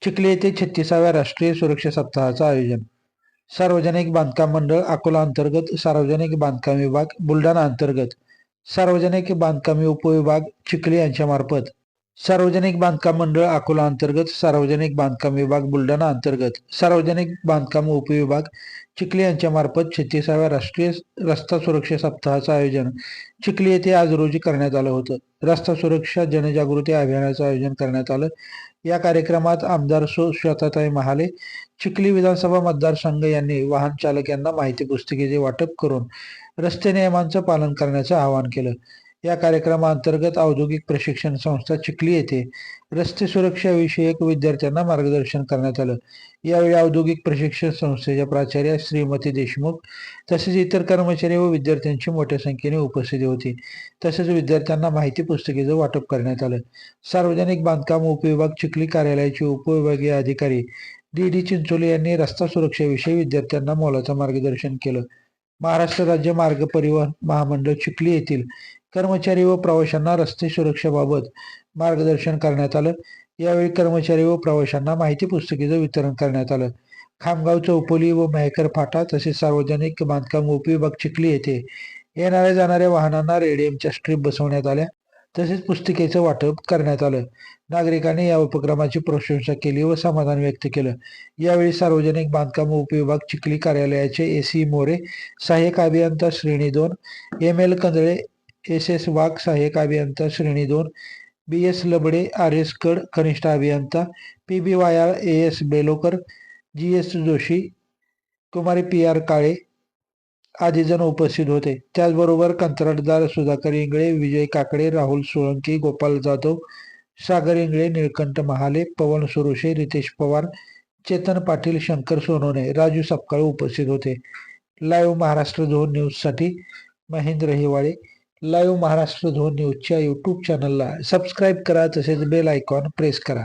चिखली येथे 36व्या राष्ट्रीय सुरक्षा सप्ताहाचं आयोजन. सार्वजनिक बांधकाम मंडळ अकोला अंतर्गत सार्वजनिक बांधकाम विभाग बुलढाणा अंतर्गत सार्वजनिक बांधकाम उपविभाग चिखली यांच्यामार्फत सार्वजनिक बांधकाम मंडळ अकोला अंतर्गत सार्वजनिक बांधकाम विभाग बुलढाणा अंतर्गत सार्वजनिक बांधकाम उपविभाग चिखली यांच्यामार्फत 36व्या राष्ट्रीय रस्ता सुरक्षा सप्ताहाचं आयोजन चिखली येथे आज रोजी करण्यात आलं होतं. रस्ता सुरक्षा जनजागृती अभियानाचं आयोजन करण्यात आलं. या कार्यक्रमात आमदार श्वेताताई महाले, चिखली विधानसभा मतदारसंघ यांनी वाहन चालकांना माहिती पुस्तिकेचे वाटप करून रस्ते नियमांचं पालन करण्याचं आवाहन केलं. या कार्यक्रमाअंतर्गत औद्योगिक प्रशिक्षण संस्था चिखली येथे रस्ते सुरक्षा विषयक विद्यार्थ्यांना मार्गदर्शन करण्यात आलं. यावेळी औद्योगिक प्रशिक्षण संस्थेच्या प्राचार्या श्रीमती देशमुख तसेच इतर कर्मचारी व विद्यार्थ्यांची मोठ्या संख्येने उपस्थिती होती. तसेच विद्यार्थ्यांना माहिती पुस्तिकेचं वाटप करण्यात आलं. सार्वजनिक बांधकाम उपविभाग चिखली कार्यालयाचे उपविभागीय अधिकारी डी चिंचोली यांनी रस्ता सुरक्षेविषयी विद्यार्थ्यांना मोलाचं मार्गदर्शन केलं. महाराष्ट्र राज्य मार्ग परिवहन महामंडळ चिखली येथील कर्मचारी व प्रवाशांना रस्ते सुरक्षेबाबत मार्गदर्शन करण्यात आलं. यावेळी कर्मचारी व प्रवाशांना माहिती पुस्तिकेचं वितरण करण्यात आलं. खामगाव चौपोली व मेहकर फाटा तसेच सार्वजनिक बांधकाम उपविभाग चिखली येथे येणाऱ्या जाणाऱ्या वाहनांना रेडियमच्या स्ट्रीप बसवण्यात आल्या. तसेच पुस्तिकेचं वाटप करण्यात आलं. नागरिकांनी या उपक्रमाची प्रशंसा केली व समाधान व्यक्त केलं. यावेळी सार्वजनिक बांधकाम उपविभाग चिखली कार्यालयाचे एसी मोरे, सहाय्यक अभियंता श्रेणी 2, ML कंदळे, SS वाघ, सहाय्यक अभियंता श्रेणी 2, BS लबडे, RS कड, कनिष्ठ अभियंता, PB Wayal, AS बेलोकर, GS Joshi, कुमारी PR काळे आदी जण उपस्थित होते. त्याचबरोबर कंत्राटदार सुधाकर इंगळे, विजय काकडे, राहुल सोळंकी, गोपाल जाधव, सागर इंगळे, निळकंठ महाले, पवन सुरोशे, रितेश पवार, चेतन पाटील, शंकर सोनवणे, राजू सपकाळ उपस्थित होते. लाईव्ह महाराष्ट्र झोन न्यूजसाठी महेंद्र हिवाळे. लाईव्ह महाराष्ट्र झोन न्यूजच्या यूट्यूब चॅनलला सबस्क्राईब करा तसेच बेल आयकॉन प्रेस करा.